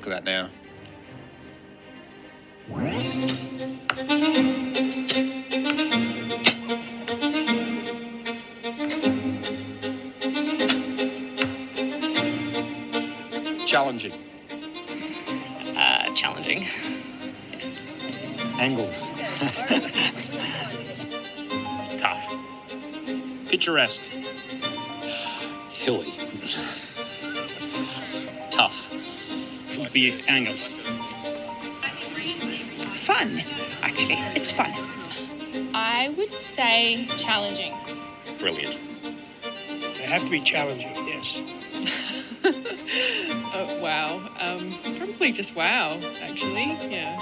look at that now. Challenging. Challenging. Angles. Tough. Picturesque. Hilly. Tough. Would be angles. Fun, actually. It's fun. I would say challenging. Brilliant. They have to be challenging, yes. Oh, wow. Probably just wow, actually. Yeah.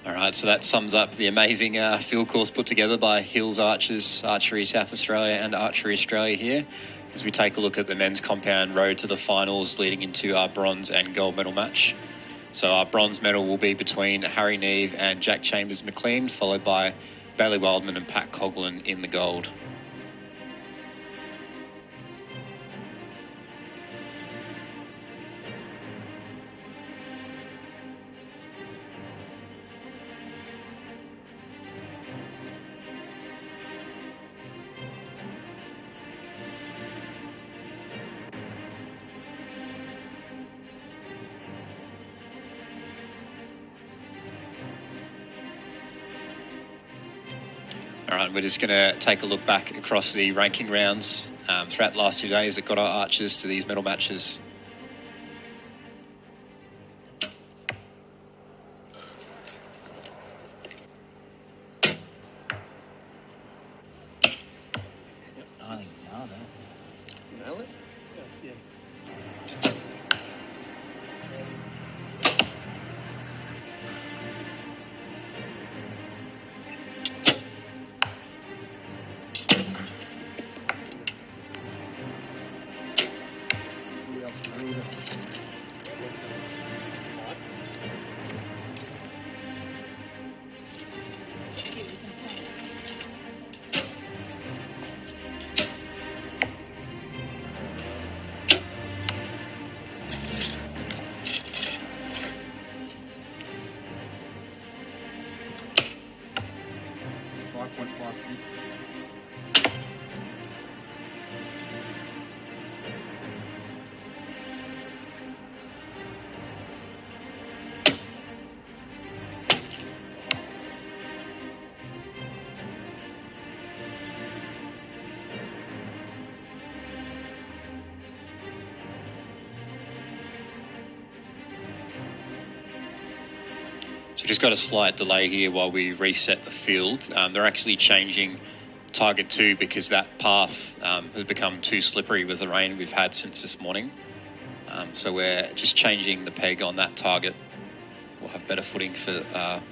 All right, so that sums up the amazing field course put together by Hills Archers, Archery South Australia and Archery Australia here, as we take a look at the men's compound road to the finals leading into our bronze and gold medal match. So our bronze medal will be between Harry Neve and Jack Chambers McLean, followed by Bailey Wildman and Pat Coughlin in the gold. All right, we're just going to take a look back across the ranking rounds throughout the last 2 days that got our archers to these medal matches. I think you nailed it. Nail it? So we've just got a slight delay here while we reset the field. They're actually changing target 2 because that path has become too slippery with the rain we've had since this morning. So we're just changing the peg on that target. We'll have better footing for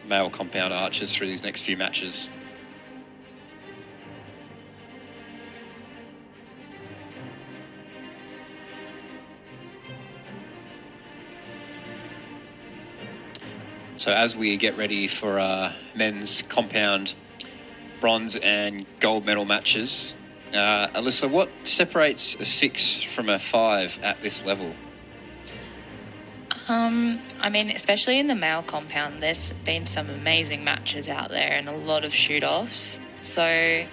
male compound archers through these next few matches. So as we get ready for men's compound bronze and gold medal matches, Alyssa, what separates a 6 from a 5 at this level? I mean, especially in the male compound, there's been some amazing matches out there and a lot of shoot-offs. So a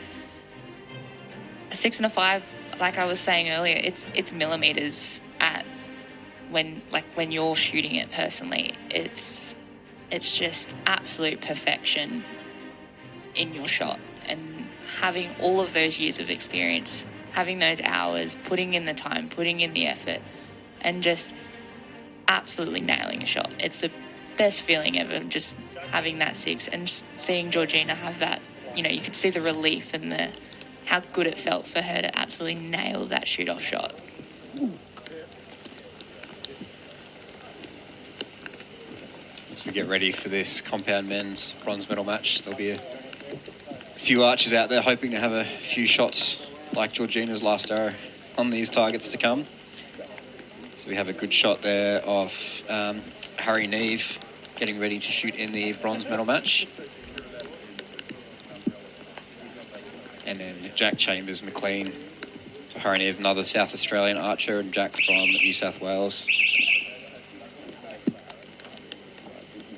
6 and a 5, like I was saying earlier, it's millimeters at when you're shooting it personally. It's just absolute perfection in your shot, and having all of those years of experience, having those hours, putting in the time, putting in the effort, and just absolutely nailing a shot. It's the best feeling ever, just having that 6 and just seeing Georgina have that. You know, you could see the relief and how good it felt for her to absolutely nail that shoot-off shot. As we get ready for this compound men's bronze medal match, there'll be a few archers out there hoping to have a few shots like Georgina's last arrow on these targets to come. So we have a good shot there of Harry Neve getting ready to shoot in the bronze medal match. And then Jack Chambers, McLean. So Harry Neve, another South Australian archer, and Jack from New South Wales.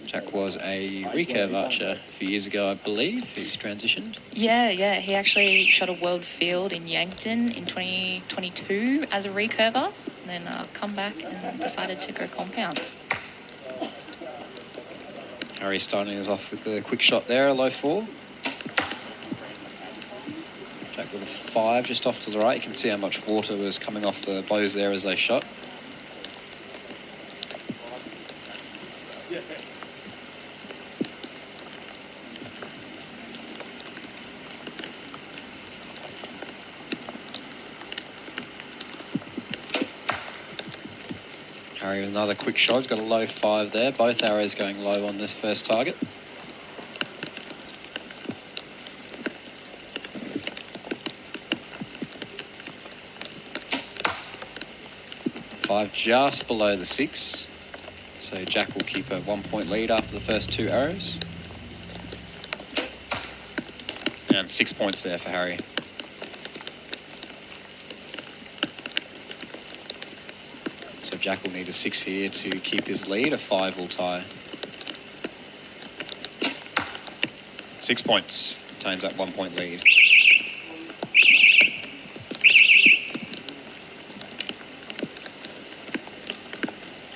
Jack was a recurve archer a few years ago, I believe. He's transitioned. Yeah. He actually shot a world field in Yankton in 2022 as a recurver, and then come back and decided to go compound. Harry starting us off with a quick shot there, a low 4. Jack with a 5 just off to the right. You can see how much water was coming off the bows there as they shot. Harry with another quick shot. He's got a low 5 there. Both arrows going low on this first target. Five just below the 6. So Jack will keep a 1-point lead after the first 2 arrows. And 6 points there for Harry. So Jack will need a 6 here to keep his lead. A 5 will tie. 6 points. Tains that 1-point lead.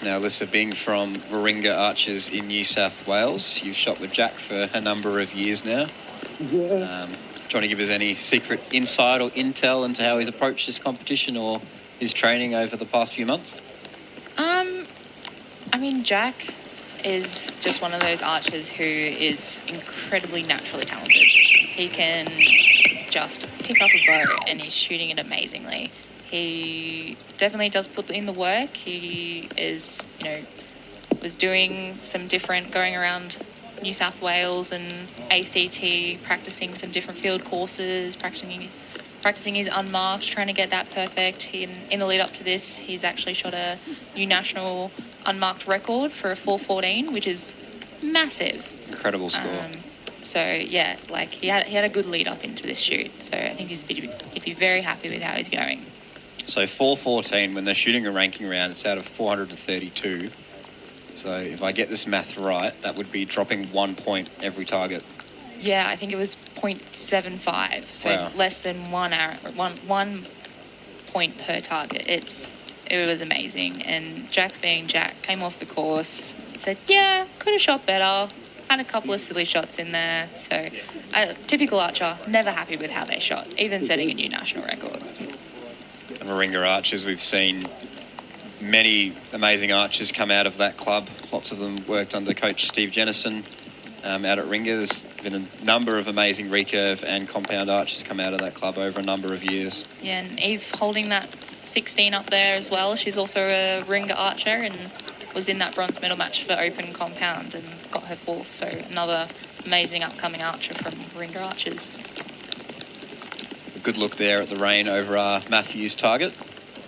Now, Alyssa, being from Warringah Archers in New South Wales, you've shot with Jack for a number of years now. Yeah. Do you want to give us any secret insight or intel into how he's approached this competition or his training over the past few months? I mean, Jack is just one of those archers who is incredibly naturally talented. He can just pick up a bow and he's shooting it amazingly. He definitely does put in the work. He is, was doing some different, going around New South Wales and ACT, practicing some different field courses, practicing his unmarked, trying to get that perfect. In the lead up to this, he's actually shot a new national unmarked record for a 4:14, which is massive. Incredible score. He had a good lead up into this shoot. So I think he'd be very happy with how he's going. So 4:14, when they're shooting a ranking round, it's out of 432. So if I get this math right, that would be dropping 1 point every target. Yeah, I think it was 0.75, so wow. Less than 1 point per target. It was amazing. And Jack being Jack came off the course, said, yeah, could have shot better. Had a couple of silly shots in there. So typical archer, never happy with how they shot, even setting a new national record. The Warringah Archers, we've seen many amazing archers come out of that club. Lots of them worked under coach Steve Jennison out at Ringa. There's been a number of amazing recurve and compound archers come out of that club over a number of years. Yeah, and Eve holding that 16 up there as well. She's also a Ringa archer and was in that bronze medal match for open compound and got her 4th. So another amazing upcoming archer from Ringa Archers. A good look there at the rain over our Matthews target.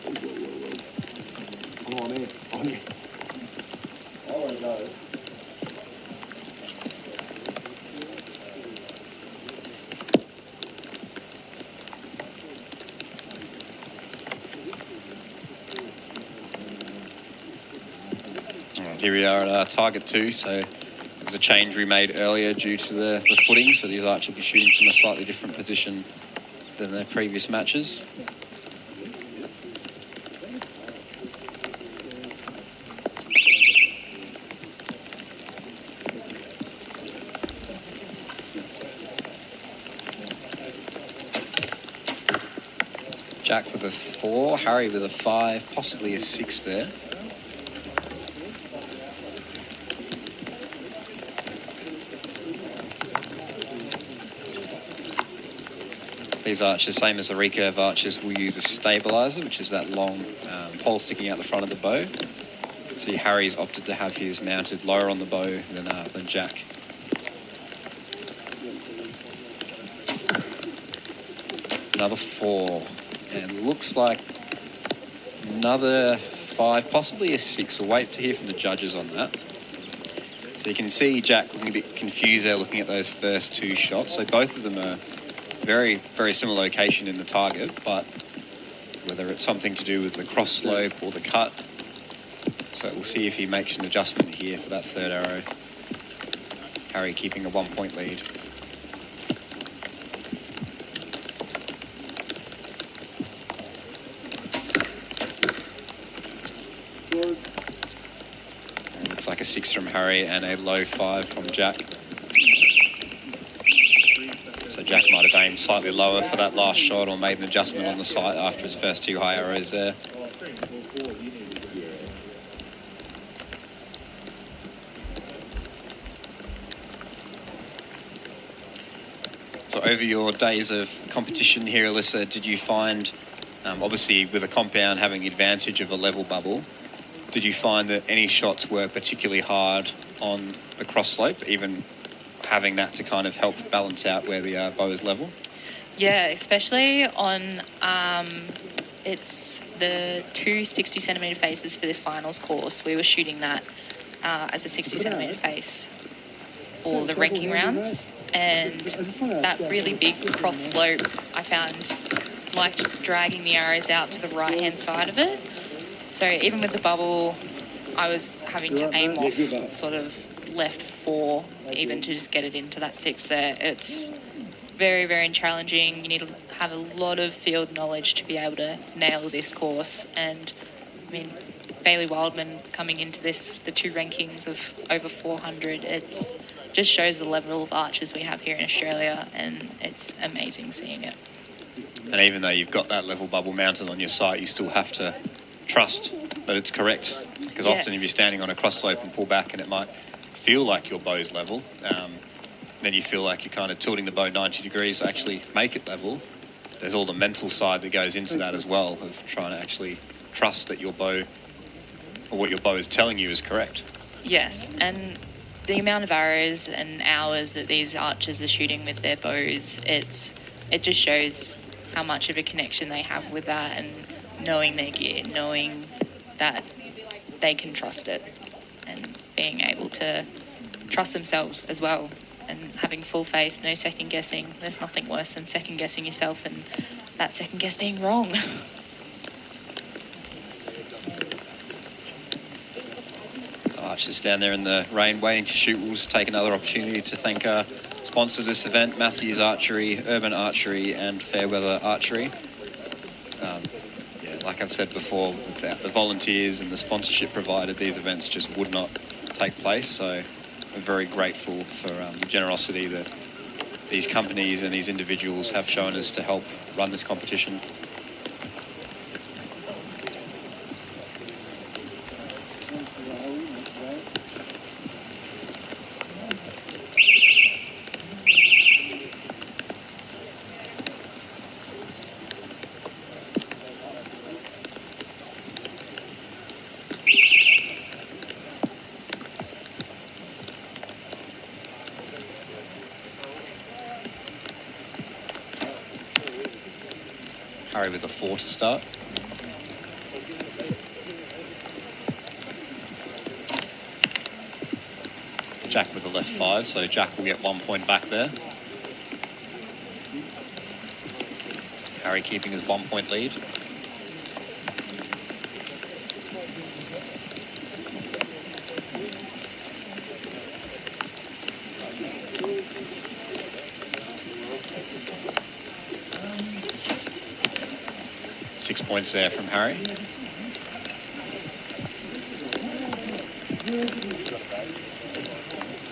Come on in. On in. I want to go. Here we are at our target 2, so there was a change we made earlier due to the footing, so these archers will be shooting from a slightly different position than their previous matches. Jack with a 4, Harry with a 5, possibly a 6 there. These archers, same as the recurve archers, will use a stabiliser, which is that long pole sticking out the front of the bow. You can see Harry's opted to have his mounted lower on the bow than Jack. Another 4, and looks like another 5, possibly a 6. We'll wait to hear from the judges on that. So you can see Jack looking a bit confused there, looking at those first 2 shots. So both of them are very, very similar location in the target, but whether it's something to do with the cross slope or the cut. So we'll see if he makes an adjustment here for that third arrow. Harry keeping a 1-point lead. And it's like a 6 from Harry and a low 5 from Jack. So Jack might have aimed slightly lower for that last shot or made an adjustment on the sight after his first 2 high arrows there. So over your days of competition here, Alyssa, did you find, obviously with a compound having the advantage of a level bubble, did you find that any shots were particularly hard on the cross slope, even having that to kind of help balance out where the bow is level? Yeah, especially on it's the 2 60 centimetre faces for this finals course. We were shooting that as a 60 centimetre face for the ranking rounds, and that really big cross slope I found like dragging the arrows out to the right hand side of it. So even with the bubble, I was having to aim off sort of left 4 even to just get it into that 6 there. It's very, very challenging. You need to have a lot of field knowledge to be able to nail this course. And I mean, Bailey Wildman coming into this, the 2 rankings of over 400, it's just shows the level of archers we have here in Australia, and it's amazing seeing it. And even though you've got that level bubble mounted on your sight, you still have to trust that it's correct. Because often if you're standing on a cross slope and pull back and it might feel like your bow's level, then you feel like you're kind of tilting the bow 90 degrees to actually make it level. There's all the mental side that goes into that as well, of trying to actually trust that your bow, or what your bow is telling you, is correct. Yes, and the amount of arrows and hours that these archers are shooting with their bows, it just shows how much of a connection they have with that, and knowing their gear, knowing that they can trust it, and being able to trust themselves as well, and having full faith, no second guessing. There's nothing worse than second guessing yourself, and that second guess being wrong. Archers down there in the rain waiting to shoot. We'll just take another opportunity to thank our sponsor of this event, Matthews Archery, Urban Archery and Fairweather Archery. Like I've said before, without the volunteers and the sponsorship provided, these events just would not take place. So we're very grateful for the generosity that these companies and these individuals have shown us to help run this competition. Harry with a 4 to start. Jack with a left 5, so Jack will get 1 point back there. Harry keeping his 1 point lead. Six points there from Harry.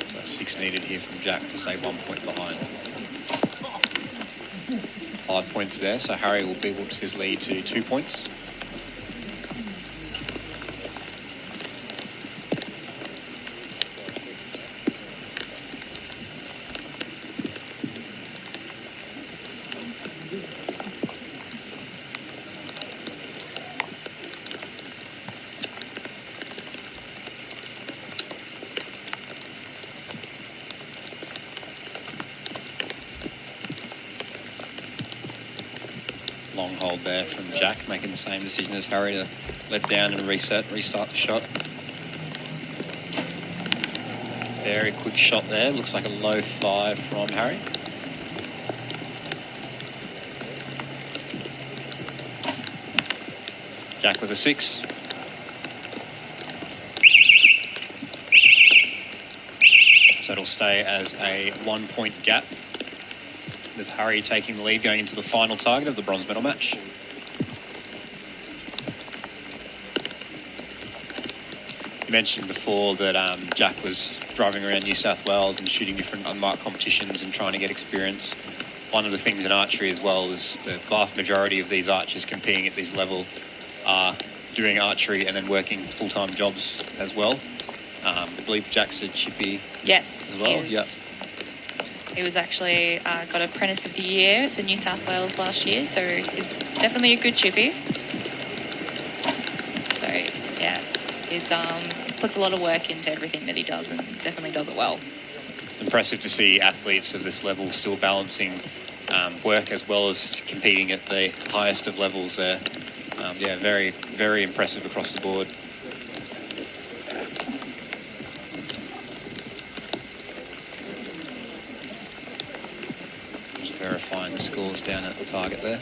So 6 needed here from Jack to stay 1 point behind. 5 points there, so Harry will build his lead to 2 points. Long hold there from Jack, making the same decision as Harry to let down and restart the shot. Very quick shot there, looks like a low 5 from Harry. Jack with a 6. So it'll stay as a 1-point gap, with Harry taking the lead going into the final target of the bronze medal match. You mentioned before that Jack was driving around New South Wales and shooting different unmarked competitions and trying to get experience. One of the things in archery as well is the vast majority of these archers competing at this level are doing archery and then working full-time jobs as well. I believe Jack's a chippy Yes, as well. he was. He was actually got Apprentice of the Year for New South Wales last year, so he's definitely a good chippy. So yeah, he's puts a lot of work into everything that he does and definitely does it well. It's impressive to see athletes of this level still balancing work as well as competing at the highest of levels there. Yeah, very, very impressive across the board. Just verifying the scores down at the target there.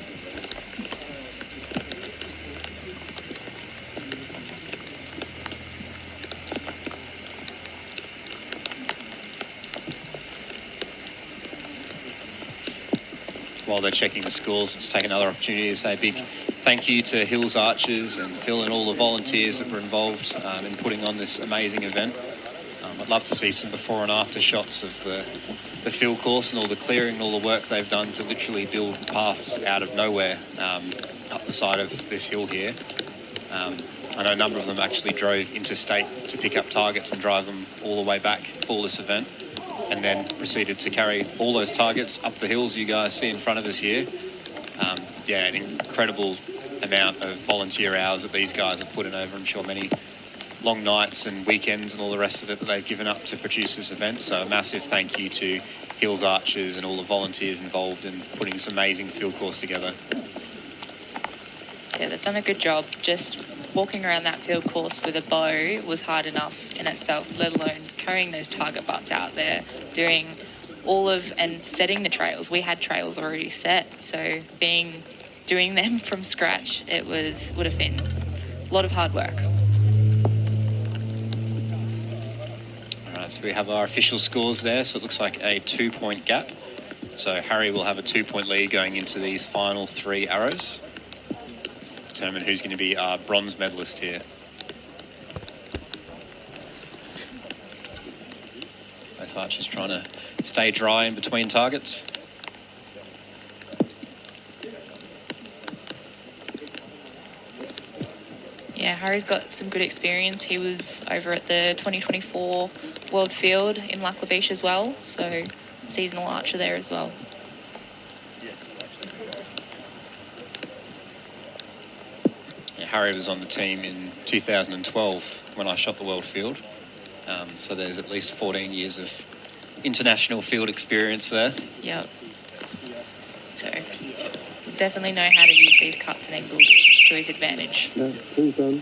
While they're checking the scores, let's take another opportunity to say a big thank you to Hills Archers and Phil and all the volunteers that were involved in putting on this amazing event. I'd love to see some before and after shots of the field course and all the clearing and all the work they've done to literally build paths out of nowhere up the side of this hill here. I know a number of them actually drove interstate to pick up targets and drive them all the way back for this event, and then proceeded to carry all those targets up the hills you guys see in front of us here. Yeah, an incredible amount of volunteer hours that these guys have put in over, I'm sure, many long nights and weekends and all the rest of it that they've given up to produce this event. So a massive thank you to Hills Archers and all the volunteers involved in putting this amazing field course together. Yeah, they've done a good job. Just walking around that field course with a bow was hard enough in itself, let alone carrying those target butts out there, doing all of and setting the trails. We had trails already set, so doing them from scratch, would have been a lot of hard work. All right, so we have our official scores there. So it looks like a 2-point gap. So Harry will have a 2-point lead going into these final 3 arrows. Determine who's going to be our bronze medalist here. Both archers trying to stay dry in between targets. Yeah, Harry's got some good experience. He was over at the 2024 World Field in Lachlan Beach as well, so seasonal archer there as well. Yeah, Harry was on the team in 2012 when I shot the World Field, so there's at least 14 years of international field experience there. Yep. So definitely know how to use these cuts and angles to his advantage. Yeah, team's done.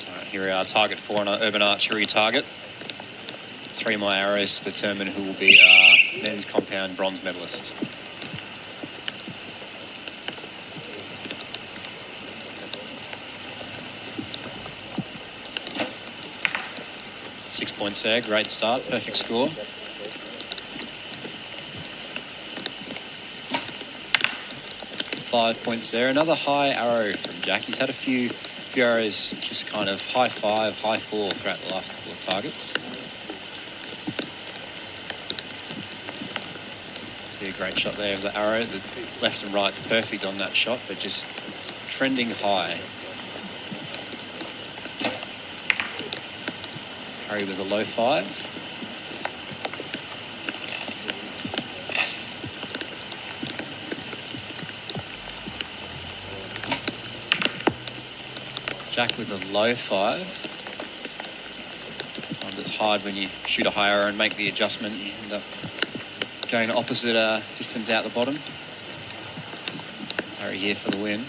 All right, here we are, target 4 on our urban archery target. 3 more arrows to determine who will be our men's compound bronze medalist. Six points there, great start, perfect score. Five points there, another high arrow from Jack. He's had a few arrows just kind of high 5, high 4 throughout the last couple of targets. See a great shot there of the arrow. The left and right's perfect on that shot, but just trending high. Harry with a low 5. Jack with a low 5. Sometimes it's hard when you shoot a high arrow and make the adjustment. You end up going opposite distance out the bottom. Harry here for the win.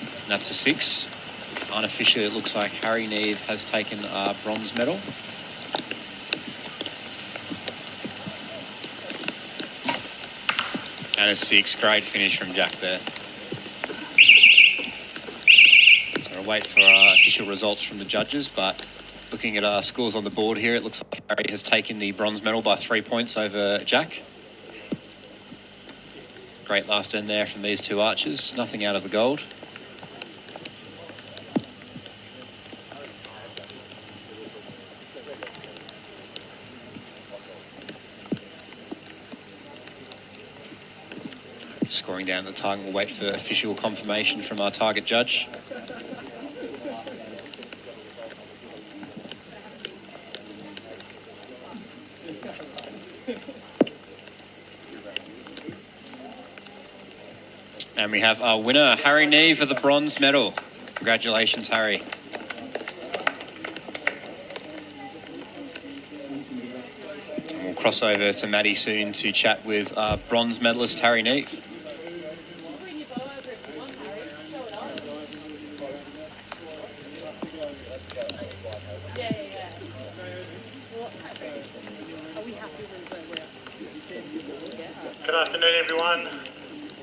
And that's a 6. Unofficially, it looks like Harry Neve has taken a bronze medal. And a 6. Great finish from Jack there. I'll wait for our official results from the judges, but looking at our scores on the board here, it looks like Harry has taken the bronze medal by 3 points over Jack. Great last end there from these two archers. Nothing out of the gold. Scoring down the target. We'll wait for official confirmation from our target judge. And we have our winner, Harry Neve, for the bronze medal. Congratulations, Harry. And we'll cross over to Maddie soon to chat with our bronze medalist, Harry Neve. Good afternoon, everyone.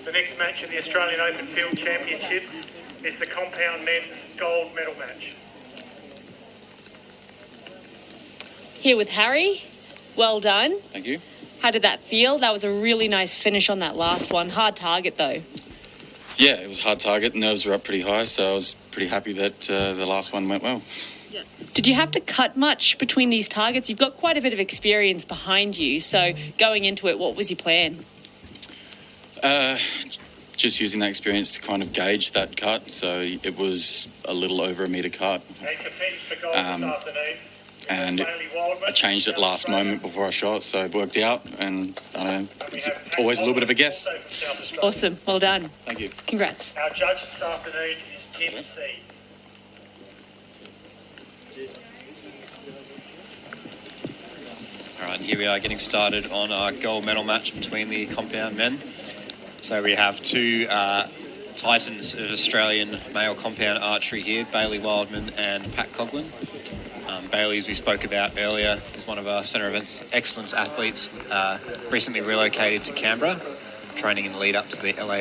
The next match of the Australian Open Field Championships is the compound men's gold medal match. Here with Harry. Well done. Thank you. How did that feel? That was a really nice finish on that last one. Hard target, though. Yeah, it was a hard target. Nerves were up pretty high, so I was pretty happy that the last one went well. Did you have to cut much between these targets? You've got quite a bit of experience behind you, so going into it, what was your plan? Just using that experience to kind of gauge that cut, so it was a little over a metre cut. And I changed it last moment before I shot, so it worked out, and I don't know, it's always a little bit of a guess. Awesome, well done. Thank you. Congrats. Our judge this afternoon is Tim C. All right, and here we are getting started on our gold medal match between the compound men. So we have two titans of Australian male compound archery here, Bailey Wildman and Pat Coughlin. Bailey, as we spoke about earlier, is one of our Centre of Excellence athletes, recently relocated to Canberra, training in the lead up to the LA